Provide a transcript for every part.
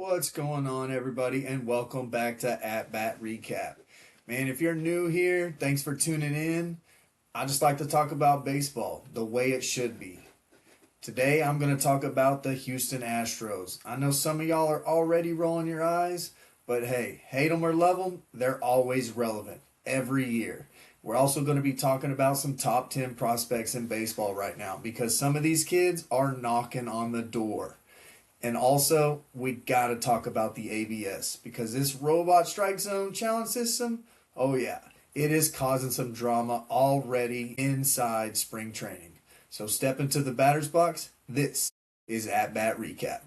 What's going on, everybody, and welcome back to At Bat Recap. Man, if you're new here, thanks for tuning in. I just like to talk about baseball the way it should be. Today, I'm going to talk about the Houston Astros. I know some of y'all are already rolling your eyes, but hey, hate them or love them, they're always relevant every year. We're also going to be talking about some top 10 prospects in baseball right now because some of these kids are knocking on the door. And also, we got to talk about the ABS because this robot strike zone challenge system, oh yeah, it is causing some drama already inside spring training. So step into the batter's box. This is At Bat Recap.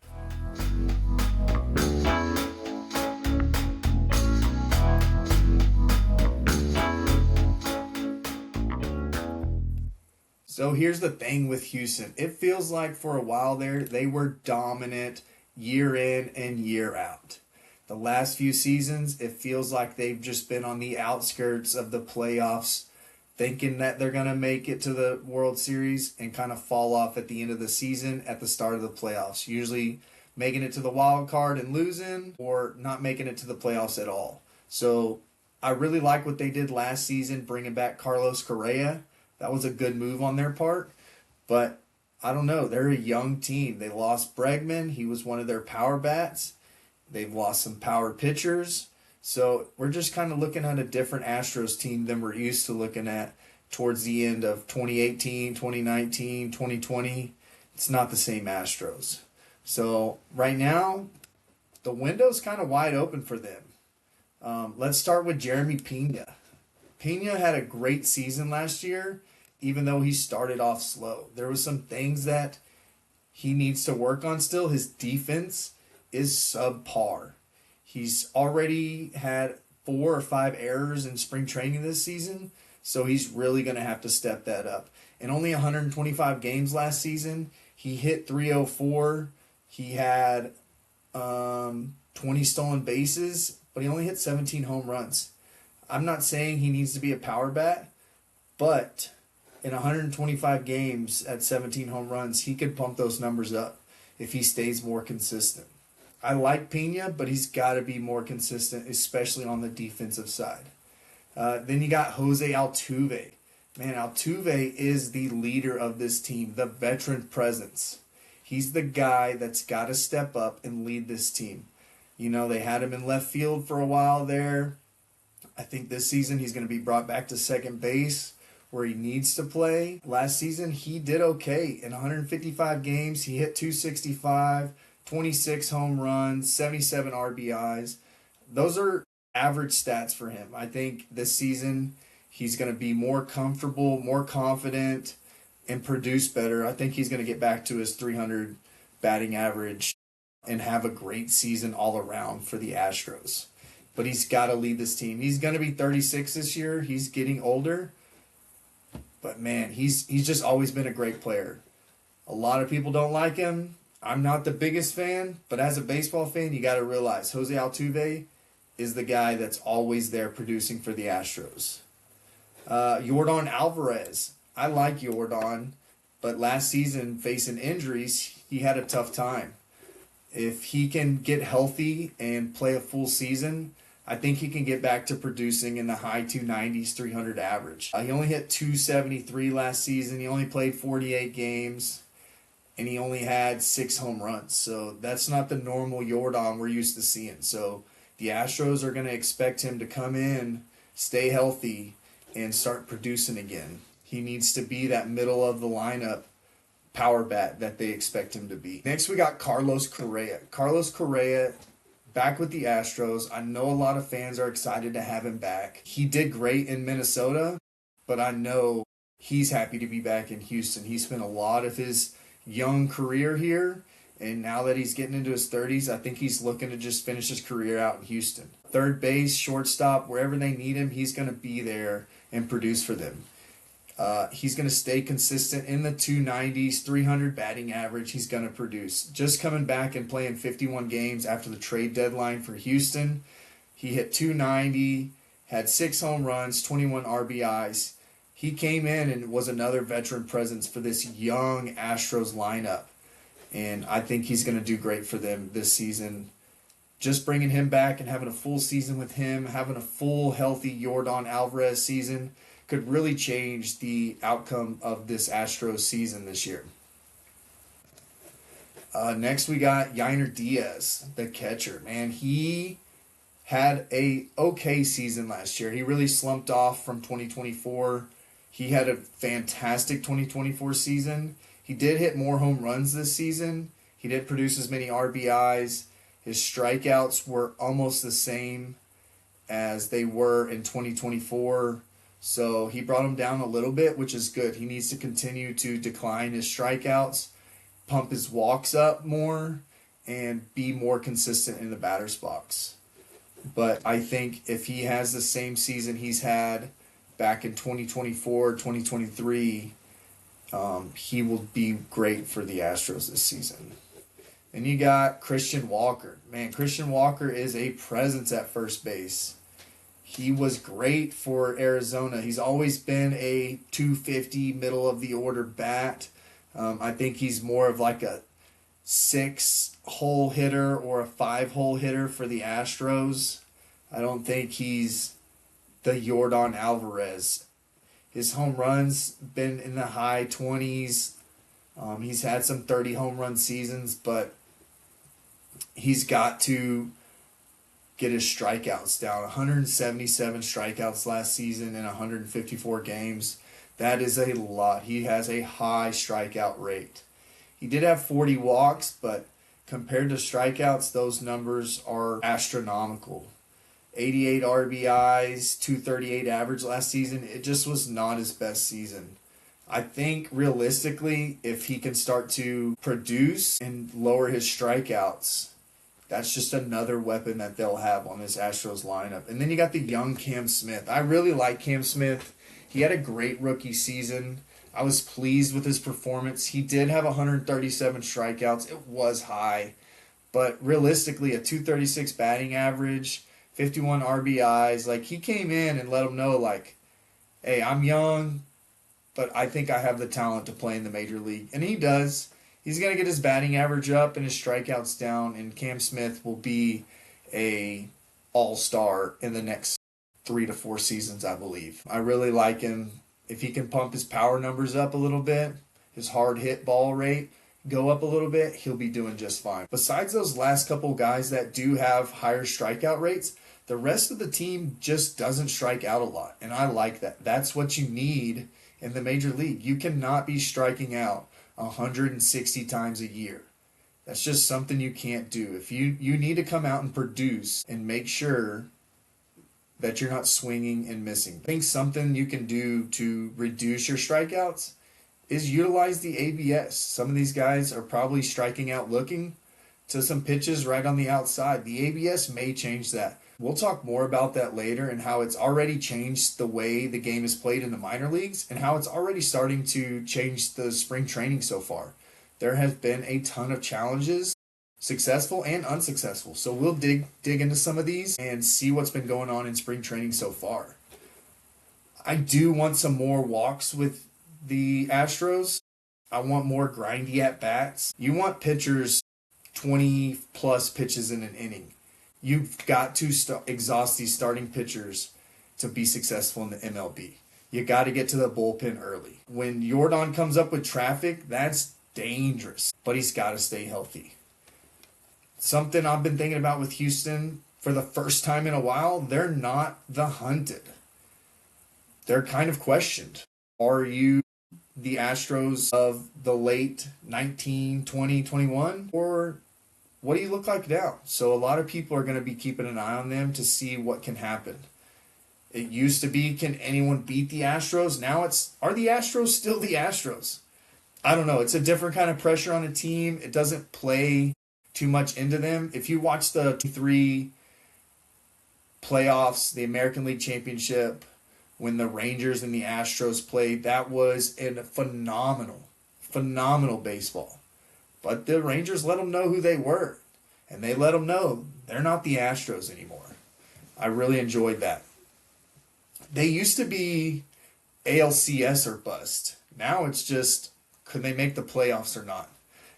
So here's the thing with Houston. It feels like for a while there, they were dominant year in and year out. The last few seasons, it feels like they've just been on the outskirts of the playoffs, thinking that they're going to make it to the World Series and kind of fall off at the end of the season at the start of the playoffs. Usually making it to the wild card and losing or not making it to the playoffs at all. So I really like what they did last season, bringing back Carlos Correa. That was a good move on their part, but I don't know. They're a young team. They lost Bregman. He was one of their power bats. They've lost some power pitchers. So we're just kind of looking at a different Astros team than we're used to looking at towards the end of 2018, 2019, 2020. It's not the same Astros. So right now, the window's kind of wide open for them. Let's start with Jeremy Pena. Pena had a great season last year, even though he started off slow. There was some things that he needs to work on still. His defense is subpar. He's already had 4 or 5 errors in spring training this season, so he's really going to have to step that up. In only 125 games last season, he hit 304. He had 20 stolen bases, but he only hit 17 home runs. I'm not saying he needs to be a power bat, but in 125 games at 17 home runs, he could pump those numbers up if he stays more consistent. I like Pena, but he's got to be more consistent, especially on the defensive side. Then you got Jose Altuve. Man, Altuve is the leader of this team, the veteran presence. He's the guy that's got to step up and lead this team. You know, they had him in left field for a while there. I think this season he's going to be brought back to second base where he needs to play. Last season he did okay. In 155 games, he hit 265, 26 home runs, 77 RBIs. Those are average stats for him. I think this season he's going to be more comfortable, more confident, and produce better. I think he's going to get back to his 300 batting average and have a great season all around for the Astros. But he's got to lead this team. He's going to be 36 this year. He's getting older. But, man, he's just always been a great player. A lot of people don't like him. I'm not the biggest fan. But as a baseball fan, you got to realize Jose Altuve is the guy that's always there producing for the Astros. Yordan Alvarez. I like Yordan. But last season, facing injuries, he had a tough time. If he can get healthy and play a full season, I think he can get back to producing in the high 290s, 300 average. He only hit 273 last season. He only played 48 games, and he only had 6 home runs. So that's not the normal Yordan we're used to seeing. So the Astros are going to expect him to come in, stay healthy, and start producing again. He needs to be that middle of the lineup power bat that they expect him to be. Next, we got Carlos Correa. Carlos Correa back with the Astros. I know a lot of fans are excited to have him back. He did great in Minnesota, but I know he's happy to be back in Houston. He spent a lot of his young career here, and now that he's getting into his 30s, I think he's looking to just finish his career out in Houston. Third base, shortstop, wherever they need him, he's going to be there and produce for them. He's going to stay consistent in the 290s, 300 batting average. He's going to produce. Just coming back and playing 51 games after the trade deadline for Houston, he hit 290, had 6 home runs, 21 RBIs. He came in and was another veteran presence for this young Astros lineup. And I think he's going to do great for them this season. just bringing him back and having a full season with him, having a full healthy Yordan Alvarez season could really change the outcome of this Astros season this year. Next, we got Yainer Diaz, the catcher. Man, he had a okay season last year. He really slumped off from 2024. He had a fantastic 2024 season. He did hit more home runs this season. He didn't produce as many RBIs. His strikeouts were almost the same as they were in 2024. So he brought him down a little bit, which is good. He needs to continue to decline his strikeouts, pump his walks up more, and be more consistent in the batter's box. But I think if he has the same season he's had back in 2024, 2023, he will be great for the Astros this season. And you got Christian Walker. Man, Christian Walker is a presence at first base. He was great for Arizona. He's always been a 250 middle of the order bat. I think he's more of like a 6-hole hitter or a 5-hole hitter for the Astros. I don't think he's the Yordan Alvarez. His home runs been in the high 20s. He's had some 30 home run seasons, but he's got to get his strikeouts down. 177 strikeouts last season in 154 games. That is a lot. He has a high strikeout rate. He did have 40 walks, but compared to strikeouts, those numbers are astronomical. 88 RBIs, 238 average last season. It just was not his best season. I think realistically, if he can start to produce and lower his strikeouts, that's just another weapon that they'll have on this Astros lineup. And then you got the young Cam Smith. I really like Cam Smith. He had a great rookie season. I was pleased with his performance. He did have 137 strikeouts. It was high. But realistically, a 236 batting average, 51 RBIs. Like, he came in and let them know, like, hey, I'm young, but I think I have the talent to play in the major league. And he does. He's going to get his batting average up and his strikeouts down, and Cam Smith will be a all-star in the next 3 to 4 seasons, I believe. I really like him. If he can pump his power numbers up a little bit, his hard hit ball rate go up a little bit, he'll be doing just fine. Besides those last couple guys that do have higher strikeout rates, the rest of the team just doesn't strike out a lot, and I like that. That's what you need in the major league. You cannot be striking out 160 times a year. That's just something you can't do. If you need to come out and produce and make sure that you're not swinging and missing. I think something you can do to reduce your strikeouts is utilize the ABS. Some of these guys are probably striking out looking to some pitches right on the outside. The ABS may change that. We'll talk more about that later and how it's already changed the way the game is played in the minor leagues and how it's already starting to change the spring training so far. There have been a ton of challenges, successful and unsuccessful. So we'll dig into some of these and see what's been going on in spring training so far. I do want some more walks with the Astros. I want more grindy at-bats. You want pitchers 20-plus pitches in an inning. You've got to exhaust these starting pitchers to be successful in the MLB. You got to get to the bullpen early. When Yordan comes up with traffic, that's dangerous. But he's got to stay healthy. Something I've been thinking about with Houston for the first time in a while, they're not the hunted. They're kind of questioned. Are you the Astros of the late 19, 20, 21? Or what do you look like now? So a lot of people are going to be keeping an eye on them to see what can happen. It used to be, can anyone beat the Astros? Now it's, are the Astros still the Astros? I don't know. It's a different kind of pressure on a team. It doesn't play too much into them. If you watch the 3 playoffs, the American League Championship, when the Rangers and the Astros played, that was a phenomenal baseball. But the Rangers let them know who they were. And they let them know they're not the Astros anymore. I really enjoyed that. They used to be ALCS or bust. Now it's just, could they make the playoffs or not?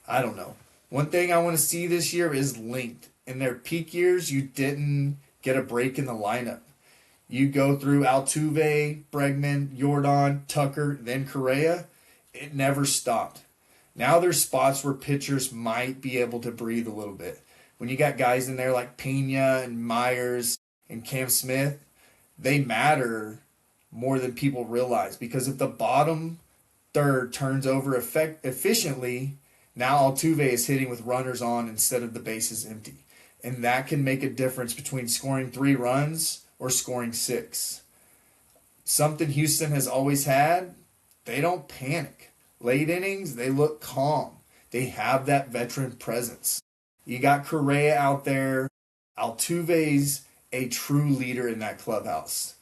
I don't know. One thing I want to see this year is length In their peak years, you didn't get a break in the lineup. You go through Altuve, Bregman, Jordan, Tucker, then Correa. It never stopped. Now there's spots where pitchers might be able to breathe a little bit. When you got guys in there like Pena and Myers and Cam Smith, they matter more than people realize, because if the bottom third turns over efficiently, now Altuve is hitting with runners on instead of the bases empty. And that can make a difference between scoring 3 runs or scoring 6. Something Houston has always had, they don't panic. Late innings, they look calm. They have that veteran presence. You got Correa out there. Altuve's a true leader in that clubhouse.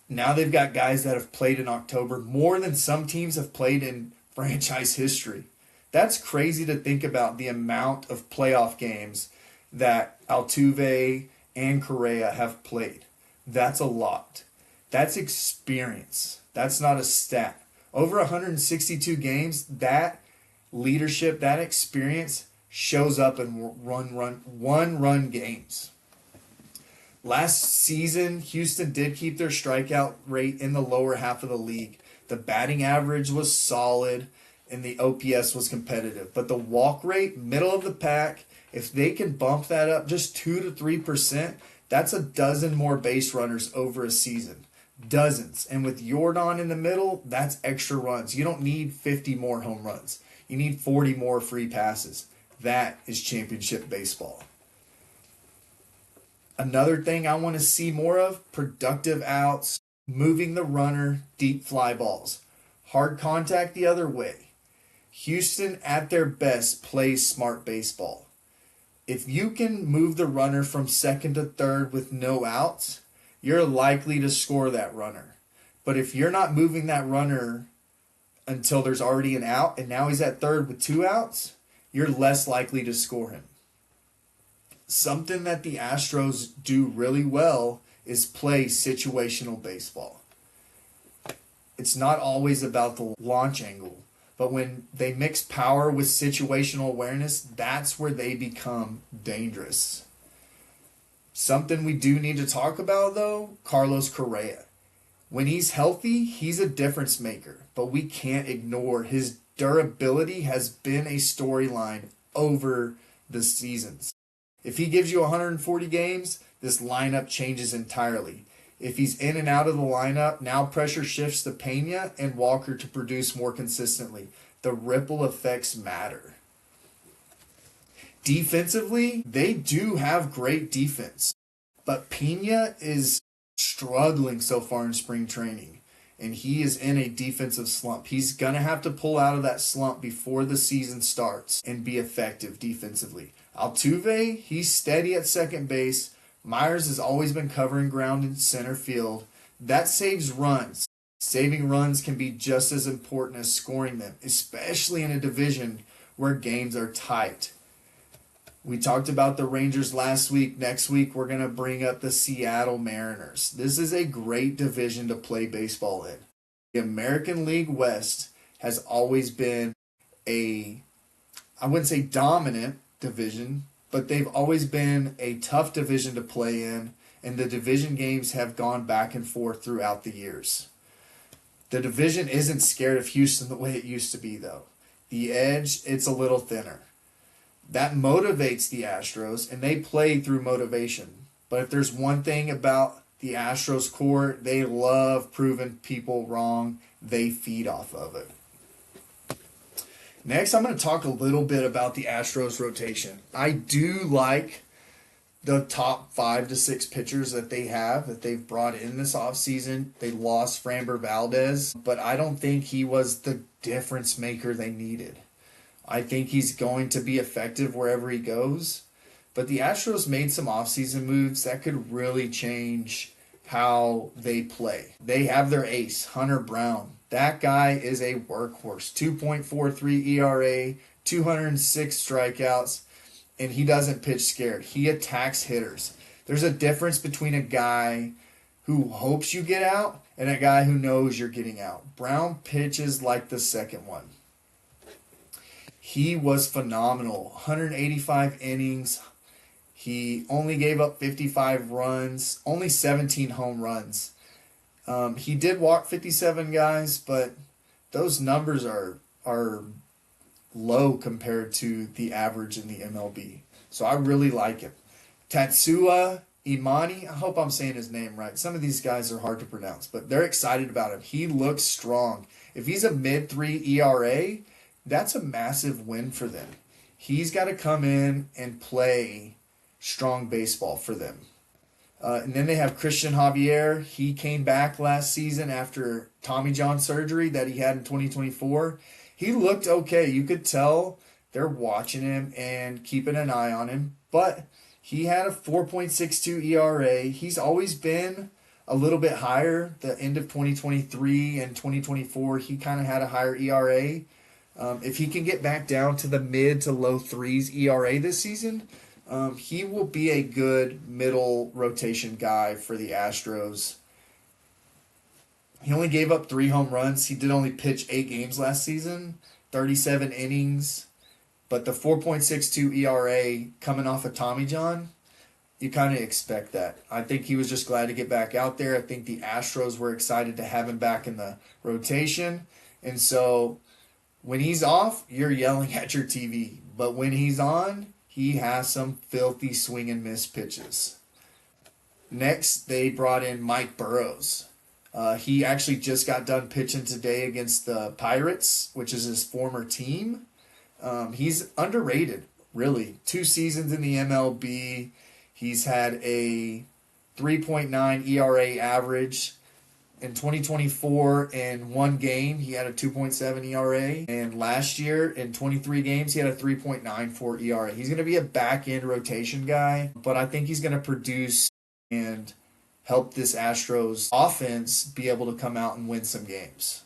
Now they've got guys that have played in October more than some teams have played in franchise history. That's crazy to think about, the amount of playoff games that Altuve and Correa have played. That's a lot. That's experience. That's not a stat. Over 162 games, that leadership, that experience shows up in one-run games. Last season, Houston did keep their strikeout rate in the lower half of the league. The batting average was solid and the OPS was competitive. But the walk rate, middle of the pack, if they can bump that up just 2 to 3%, that's a dozen more base runners over a season. Dozens. And with Jordan in the middle, that's extra runs. You don't need 50 more home runs. You need 40 more free passes. That is championship baseball. Another thing I want to see more of, productive outs, moving the runner, deep fly balls. Hard contact the other way. Houston, at their best, plays smart baseball. If you can move the runner from second to third with no outs, you're likely to score that runner. But if you're not moving that runner until there's already an out and now he's at third with 2 outs, you're less likely to score him. Something that the Astros do really well is play situational baseball. It's not always about the launch angle, but when they mix power with situational awareness, that's where they become dangerous. Something we do need to talk about, though, Carlos Correa. When he's healthy, he's a difference maker, but we can't ignore his durability has been a storyline over the seasons. If he gives you 140 games, this lineup changes entirely. If he's in and out of the lineup, now pressure shifts to Pena and Walker to produce more consistently. The ripple effects matter. Defensively, they do have great defense, but Pena is struggling so far in spring training, and he is in a defensive slump. He's going to have to pull out of that slump before the season starts and be effective defensively. Altuve, he's steady at second base. Myers has always been covering ground in center field. That saves runs. Saving runs can be just as important as scoring them, especially in a division where games are tight. We talked about the Rangers last week. Next week, we're going to bring up the Seattle Mariners. This is a great division to play baseball in. The American League West has always been I wouldn't say dominant division, but they've always been a tough division to play in, and the division games have gone back and forth throughout the years. The division isn't scared of Houston the way it used to be, though. The edge, it's a little thinner. That motivates the Astros, and they play through motivation. But if there's one thing about the Astros core, they love proving people wrong. They feed off of it. Next, I'm going to talk a little bit about the Astros rotation. I do like the top 5 to 6 pitchers that they've brought in this offseason. They lost Framber Valdez, but I don't think he was the difference maker they needed. I think he's going to be effective wherever he goes. But the Astros made some offseason moves that could really change how they play. They have their ace, Hunter Brown. That guy is a workhorse. 2.43 ERA, 206 strikeouts, and he doesn't pitch scared. He attacks hitters. There's a difference between a guy who hopes you get out and a guy who knows you're getting out. Brown pitches like the second one. he was phenomenal. 185 innings. He only gave up 55 runs, only 17 home runs. He did walk 57 guys, but those numbers are low compared to the average in the MLB. So I really like him. Tatsuya Imani, I hope I'm saying his name right. Some of these guys are hard to pronounce, but they're excited about him. He looks strong. If he's a mid-3 ERA, that's a massive win for them. He's got to come in and play strong baseball for them. And then they have Christian Javier. He came back last season after Tommy John surgery that he had in 2024. He looked okay. You could tell they're watching him and keeping an eye on him. But he had a 4.62 ERA. He's always been a little bit higher. The end of 2023 and 2024, he kind of had a higher ERA. If he can get back down to the mid to low threes ERA this season, he will be a good middle rotation guy for the Astros. He only gave up 3 home runs. He did only pitch 8 games last season, 37 innings. But the 4.62 ERA coming off of Tommy John, you kind of expect that. I think he was just glad to get back out there. I think the Astros were excited to have him back in the rotation. And so when he's off, you're yelling at your TV. But when he's on, he has some filthy swing and miss pitches. Next, they brought in Mike Burrows. He actually just got done pitching today against the Pirates, which is his former team. He's underrated, really. 2 seasons in the MLB. He's had a 3.9 ERA average. In 2024, in 1 game, he had a 2.7 ERA. And last year, in 23 games, he had a 3.94 ERA. He's going to be a back-end rotation guy, but I think he's going to produce and help this Astros offense be able to come out and win some games.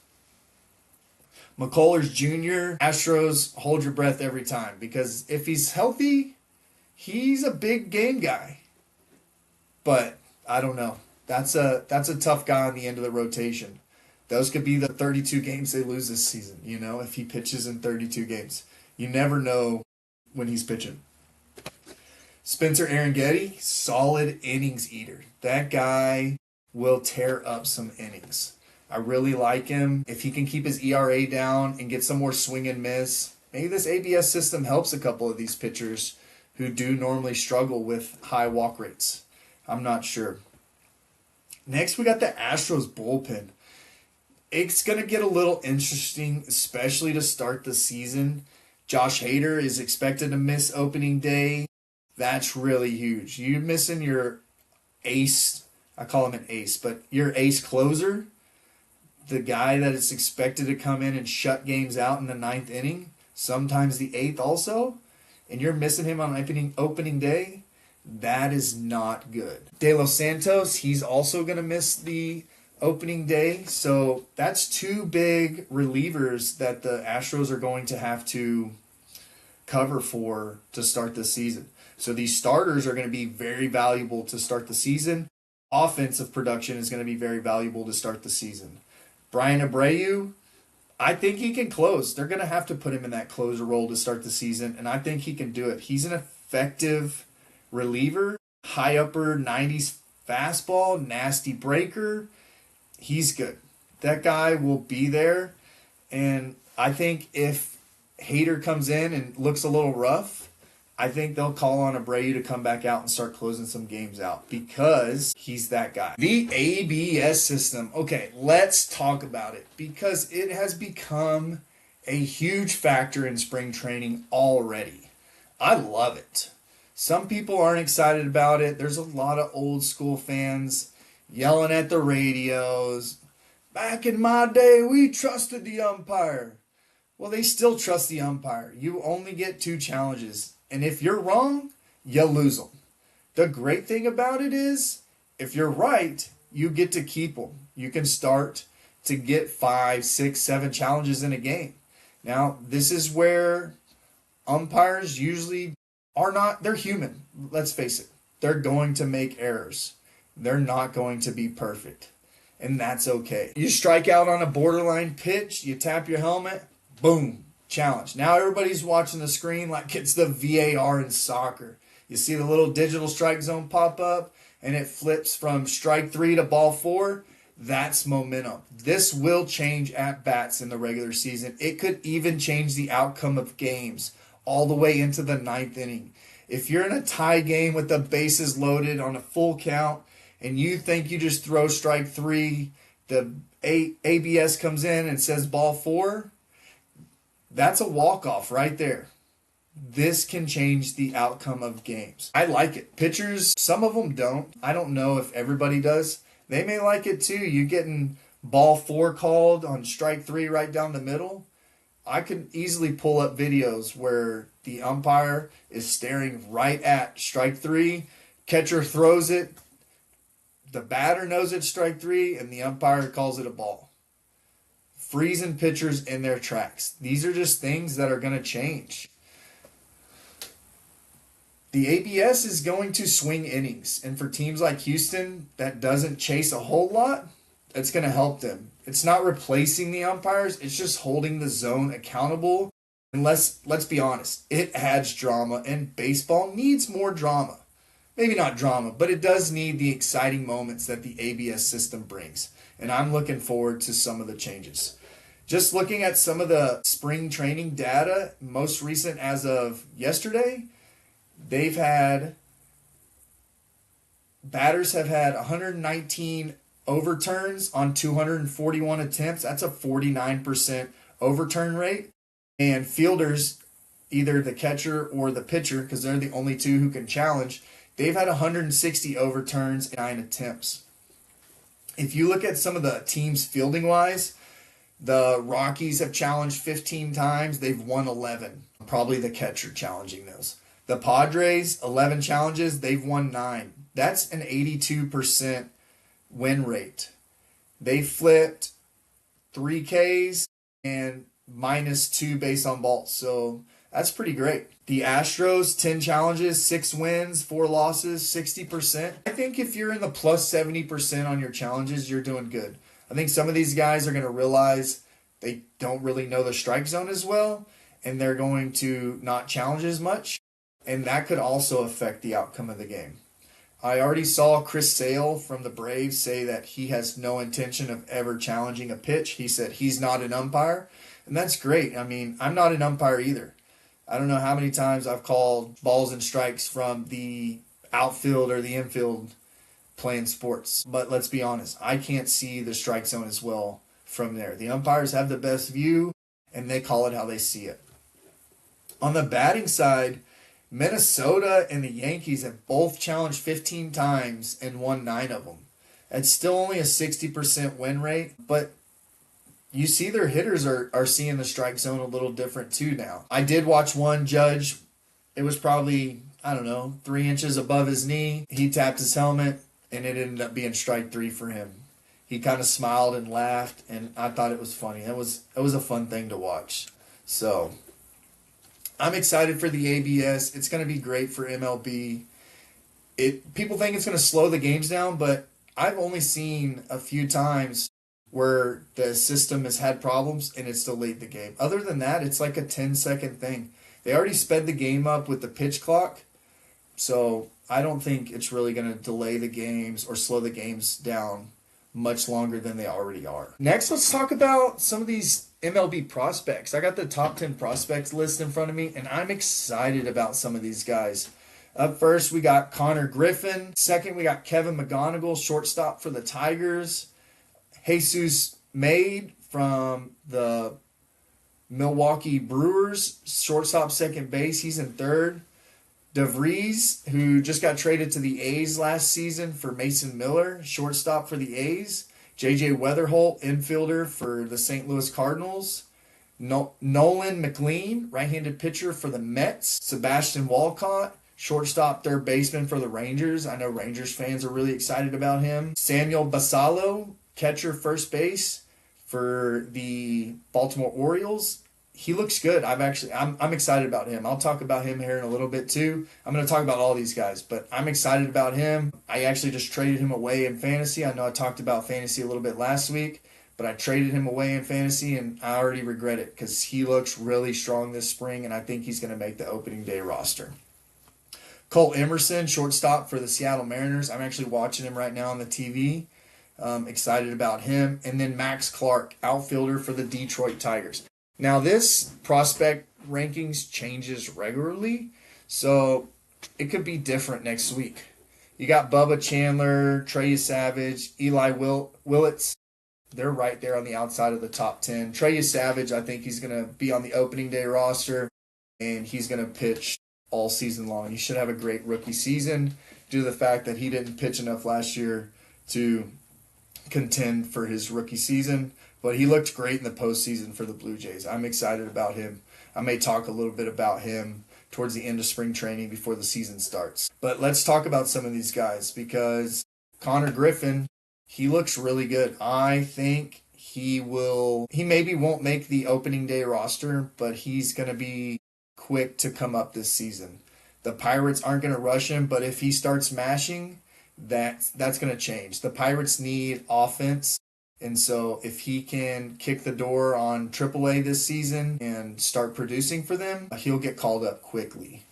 McCullers Jr., Astros, hold your breath every time, because if he's healthy, he's a big game guy. But I don't know. That's a tough guy on the end of the rotation. Those could be the 32 games they lose this season, if he pitches in 32 games. You never know when he's pitching. Spencer Arrighetti, solid innings eater. That guy will tear up some innings. I really like him. If he can keep his ERA down and get some more swing and miss, maybe this ABS system helps a couple of these pitchers who do normally struggle with high walk rates. I'm not sure. Next, we got the Astros bullpen. It's going to get a little interesting, especially to start the season. Josh Hader is expected to miss opening day. That's really huge. You're missing your ace. I call him an ace, but your ace closer, the guy that is expected to come in and shut games out in the 9th inning, sometimes the 8th also, and you're missing him on opening day. That is not good. De Los Santos, he's also going to miss the opening day. So that's 2 big relievers that the Astros are going to have to cover for to start the season. So these starters are going to be very valuable to start the season. Offensive production is going to be very valuable to start the season. Brian Abreu, I think he can close. They're going to have to put him in that closer role to start the season, and I think he can do it. He's an effective reliever, high upper 90s fastball, nasty breaker. He's good. That guy will be there. And I think if Hader comes in and looks a little rough, I think they'll call on Abreu to come back out and start closing some games out because he's that guy. The ABS system. Okay, let's talk about it because it has become a huge factor in spring training already. I love it. Some people aren't excited about it. There's a lot of old school fans yelling at the radios. Back in my day, we trusted the umpire. Well, they still trust the umpire. You only get 2 challenges. And if you're wrong, you lose them. The great thing about it is, if you're right, you get to keep them. You can start to get 5, 6, 7 challenges in a game. Now, this is where umpires usually are not, they're human. Let's face it. They're going to make errors. They're not going to be perfect. And that's okay. You strike out on a borderline pitch, you tap your helmet, boom, challenge. Now everybody's watching the screen like it's the VAR in soccer. You see the little digital strike zone pop up and it flips from strike 3 to ball 4. That's momentum. This will change at bats in the regular season. It could even change the outcome of games all the way into the 9th inning. If you're in a tie game with the bases loaded on a full count and you think you just throw strike 3, the ABS comes in and says ball 4, that's a walk-off right there. This can change the outcome of games. I like it. Pitchers, some of them don't. I don't know if everybody does. They may like it too. You getting ball 4 called on strike 3 right down the middle. I could easily pull up videos where the umpire is staring right at strike 3. Catcher throws it. The batter knows it's strike 3, and the umpire calls it a ball. Freezing pitchers in their tracks. These are just things that are going to change. The ABS is going to swing innings, and for teams like Houston that doesn't chase a whole lot, it's going to help them. It's not replacing the umpires, it's just holding the zone accountable. And let's be honest, it adds drama, and baseball needs more drama. Maybe not drama, but it does need the exciting moments that the ABS system brings. And I'm looking forward to some of the changes. Just looking at some of the spring training data, most recent as of yesterday, batters have had 119 overturns on 241 attempts. That's a 49% overturn rate. And fielders, either the catcher or the pitcher, because they're the only two who can challenge, they've had 160 overturns in 9 attempts. If you look at some of the teams fielding-wise, the Rockies have challenged 15 times. They've won 11. Probably the catcher challenging those. The Padres, 11 challenges. They've won 9. That's an 82% win rate. They flipped 3 Ks and -2 base on balls. So that's pretty great. The Astros, 10 challenges, 6 wins, 4 losses, 60%. I think if you're in the plus 70% on your challenges, you're doing good. I think some of these guys are going to realize they don't really know the strike zone as well, and they're going to not challenge as much, and that could also affect the outcome of the game. I already saw Chris Sale from the Braves say that he has no intention of ever challenging a pitch. He said he's not an umpire, and that's great. I mean, I'm not an umpire either. I don't know how many times I've called balls and strikes from the outfield or the infield playing sports. But let's be honest, I can't see the strike zone as well from there. The umpires have the best view, and they call it how they see it. On the batting side, Minnesota and the Yankees have both challenged 15 times and won 9 of them. It's still only a 60% win rate, but you see their hitters are seeing the strike zone a little different too now. I did watch one judge. It was probably, 3 inches above his knee. He tapped his helmet, and it ended up being strike 3 for him. He kind of smiled and laughed, and I thought it was funny. It was a fun thing to watch. So I'm excited for the ABS. It's going to be great for MLB. People think it's going to slow the games down, but I've only seen a few times where the system has had problems and it's delayed the game. Other than that, it's like a 10-second thing. They already sped the game up with the pitch clock, so I don't think it's really going to delay the games or slow the games down much longer than they already are. Next, let's talk about some of these MLB prospects. I got the top 10 prospects list in front of me, and I'm excited about some of these guys. Up first, we got Connor Griffin. Second, we got Kevin McGonigal, shortstop for the Tigers. Jesus Maid from the Milwaukee Brewers, shortstop, second base. He's in third. DeVries, who just got traded to the A's last season for Mason Miller, shortstop for the A's. J.J. Weatherholt, infielder for the St. Louis Cardinals. Nolan McLean, right-handed pitcher for the Mets. Sebastian Walcott, shortstop, third baseman for the Rangers. I know Rangers fans are really excited about him. Samuel Basallo, catcher, first base for the Baltimore Orioles. He looks good. I'm excited about him. I'll talk about him here in a little bit too. I'm going to talk about all these guys, but I'm excited about him. I actually just traded him away in fantasy. I know I talked about fantasy a little bit last week, but I traded him away in fantasy, and I already regret it because he looks really strong this spring, and I think he's going to make the opening day roster. Cole Emerson, shortstop for the Seattle Mariners. I'm actually watching him right now on the TV. Excited about him. And then Max Clark, outfielder for the Detroit Tigers. Now, this prospect rankings changes regularly, so it could be different next week. You got Bubba Chandler, Trey Savage, Eli Willits. They're right there on the outside of the top 10. Trey Savage, I think he's going to be on the opening day roster, and he's going to pitch all season long. He should have a great rookie season due to the fact that he didn't pitch enough last year to contend for his rookie season, but he looked great in the postseason for the Blue Jays. I'm excited about him. I may talk a little bit about him towards the end of spring training before the season starts. But let's talk about some of these guys because Connor Griffin, he looks really good. I think he maybe won't make the opening day roster, but he's going to be quick to come up this season. The Pirates aren't going to rush him, but if he starts mashing, that's going to change. The Pirates need offense, and so if he can kick the door on AAA this season and start producing for them, he'll get called up quickly.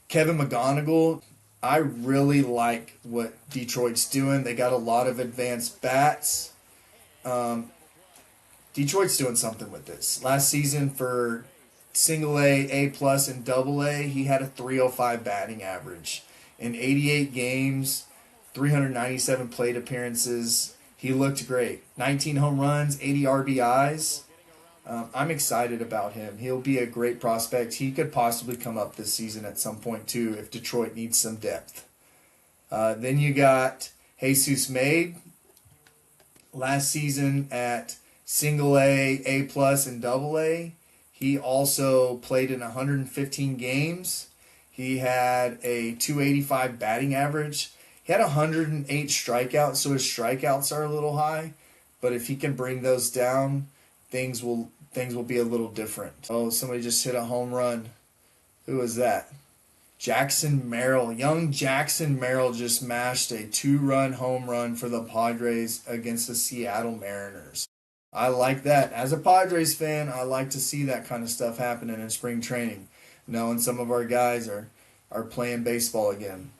Kevin McGonigal, I really like what Detroit's doing. They got a lot of advanced bats. Detroit's doing something with this. Last season for single A, A+, and double A, he had a 305 batting average. In 88 games, 397 plate appearances, he looked great. 19 home runs, 80 RBIs. I'm excited about him. He'll be a great prospect. He could possibly come up this season at some point, too, if Detroit needs some depth. Then you got Jesus Made. Last season at single A, A+, and double A, he also played in 115 games. He had a 285 batting average. He had 108 strikeouts, so his strikeouts are a little high. But if he can bring those down, things will be a little different. Oh, somebody just hit a home run. Who was that? Jackson Merrill. Young Jackson Merrill just mashed a 2-run home run for the Padres against the Seattle Mariners. I like that. As a Padres fan, I like to see that kind of stuff happening in spring training, knowing some of our guys are playing baseball again.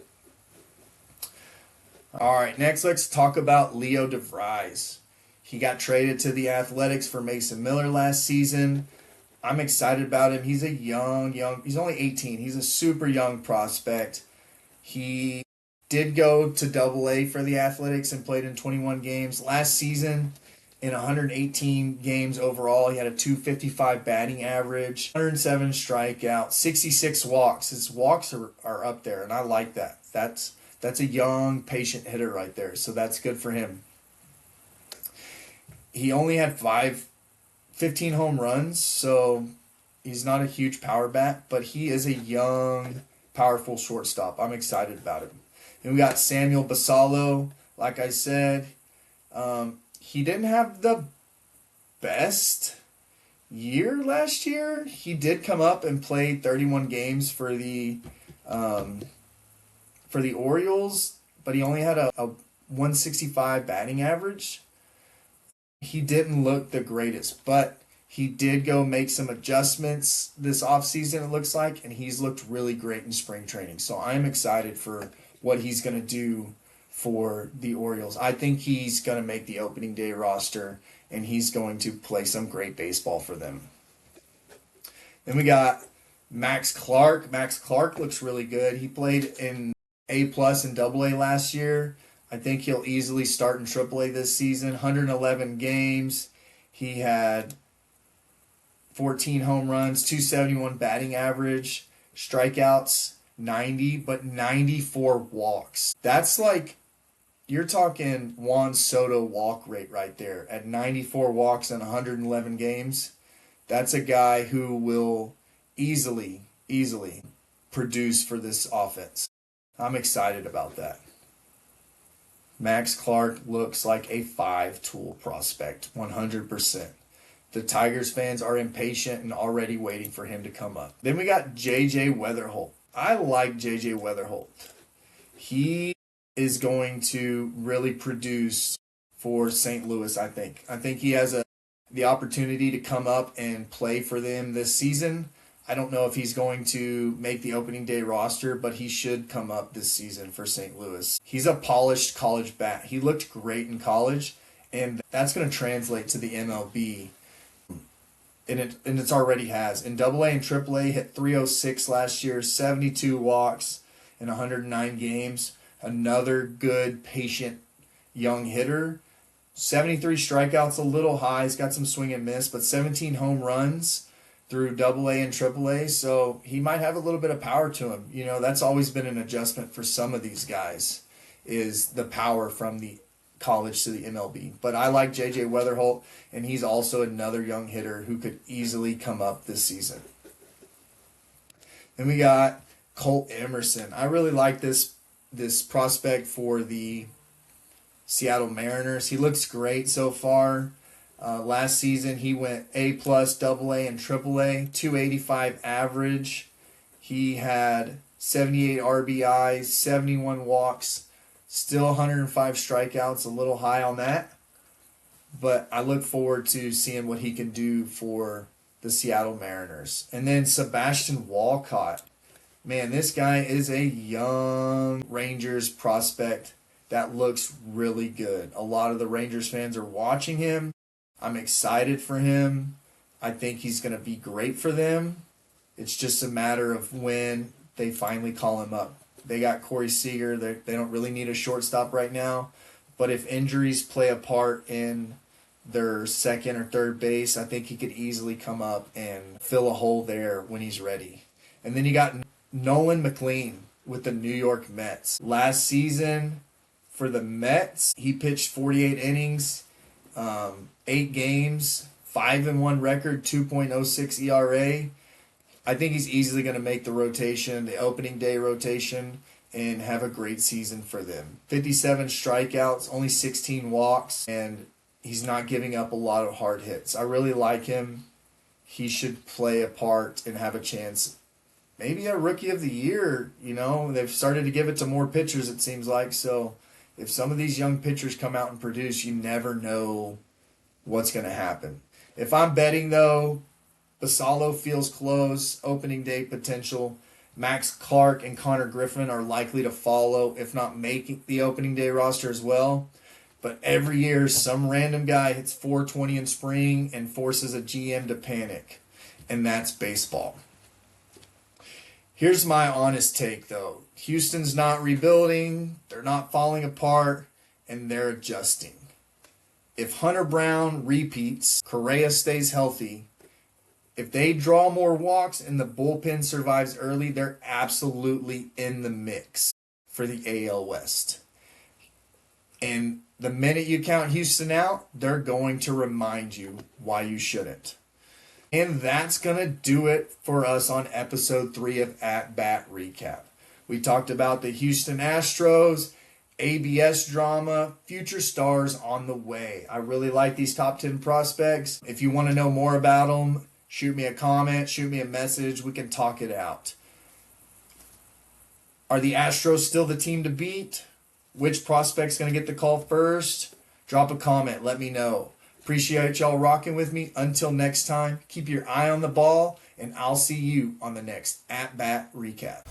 All right, next let's talk about Leo DeVries. He got traded to the Athletics for Mason Miller last season. I'm excited about him. He's a young, he's only 18. He's a super young prospect. He did go to Double A for the Athletics and played in 21 games. Last season, in 118 games overall, he had a 255 batting average, 107 strikeouts, 66 walks. His walks are up there, and I like that. That's a young, patient hitter right there, so that's good for him. He only had 15 home runs, so he's not a huge power bat, but he is a young, powerful shortstop. I'm excited about him. And we got Samuel Basallo, like I said. He didn't have the best year last year. He did come up and play 31 games for the Orioles, but he only had a 165 batting average. He didn't look the greatest, but he did go make some adjustments this offseason, it looks like, and he's looked really great in spring training. So I'm excited for what he's going to do for the Orioles. I think he's going to make the opening day roster, and he's going to play some great baseball for them. Then we got Max Clark. Max Clark looks really good. He played in A+ and Double A last year. I think he'll easily start in AAA this season. 111 games. He had 14 home runs, 271 batting average, strikeouts 90, but 94 walks. That's like, you're talking Juan Soto walk rate right there at 94 walks in 111 games. That's a guy who will easily produce for this offense. I'm excited about that. Max Clark looks like a 5-tool prospect, 100%. The Tigers fans are impatient and already waiting for him to come up. Then we got J.J. Weatherholt. I like J.J. Weatherholt. He is going to really produce for St. Louis, I think. I think he has the opportunity to come up and play for them this season. I don't know if he's going to make the opening day roster, but he should come up this season for St. Louis. He's a polished college bat. He looked great in college, and that's going to translate to the MLB. And it's already has. In AA and AAA, hit 306 last year, 72 walks in 109 games. Another good, patient, young hitter. 73 strikeouts, a little high. He's got some swing and miss, but 17 home runs through AA and AAA. So he might have a little bit of power to him. You know, that's always been an adjustment for some of these guys, is the power from the college to the MLB. But I like J.J. Weatherholt, and he's also another young hitter who could easily come up this season. Then we got Colt Emerson. I really like this prospect for the Seattle Mariners. He looks great so far. Last season he went A+, AA, and AAA, 285 average. He had 78 RBIs, 71 walks, still 105 strikeouts, a little high on that. But I look forward to seeing what he can do for the Seattle Mariners. And then Sebastian Walcott. Man, this guy is a young Rangers prospect that looks really good. A lot of the Rangers fans are watching him. I'm excited for him. I think he's going to be great for them. It's just a matter of when they finally call him up. They got Corey Seager. They don't really need a shortstop right now. But if injuries play a part in their second or third base, I think he could easily come up and fill a hole there when he's ready. And then you got Nolan McLean with the New York Mets. Last season for the Mets, he pitched 48 innings, 8 games, 5-1 record, 2.06 ERA. I think he's easily going to make the rotation, the opening day rotation, and have a great season for them. 57 strikeouts, only 16 walks, and he's not giving up a lot of hard hits. I really like him. He should play a part and have a chance. Maybe a rookie of the year, you know. They've started to give it to more pitchers, it seems like. So if some of these young pitchers come out and produce, you never know what's going to happen. If I'm betting, though, Basallo feels close, opening day potential. Max Clark and Connor Griffin are likely to follow, if not make the opening day roster as well. But every year, some random guy hits 420 in spring and forces a GM to panic. And that's baseball. Here's my honest take, though. Houston's not rebuilding, they're not falling apart, and they're adjusting. If Hunter Brown repeats, Correa stays healthy, if they draw more walks and the bullpen survives early, they're absolutely in the mix for the AL West. And the minute you count Houston out, they're going to remind you why you shouldn't. And that's going to do it for us on episode 3 of At Bat Recap. We talked about the Houston Astros, ABS drama, future stars on the way. I really like these top 10 prospects. If you want to know more about them, shoot me a comment, shoot me a message. We can talk it out. Are the Astros still the team to beat? Which prospect's going to get the call first? Drop a comment. Let me know. Appreciate y'all rocking with me. Until next time, keep your eye on the ball, and I'll see you on the next At Bat Recap.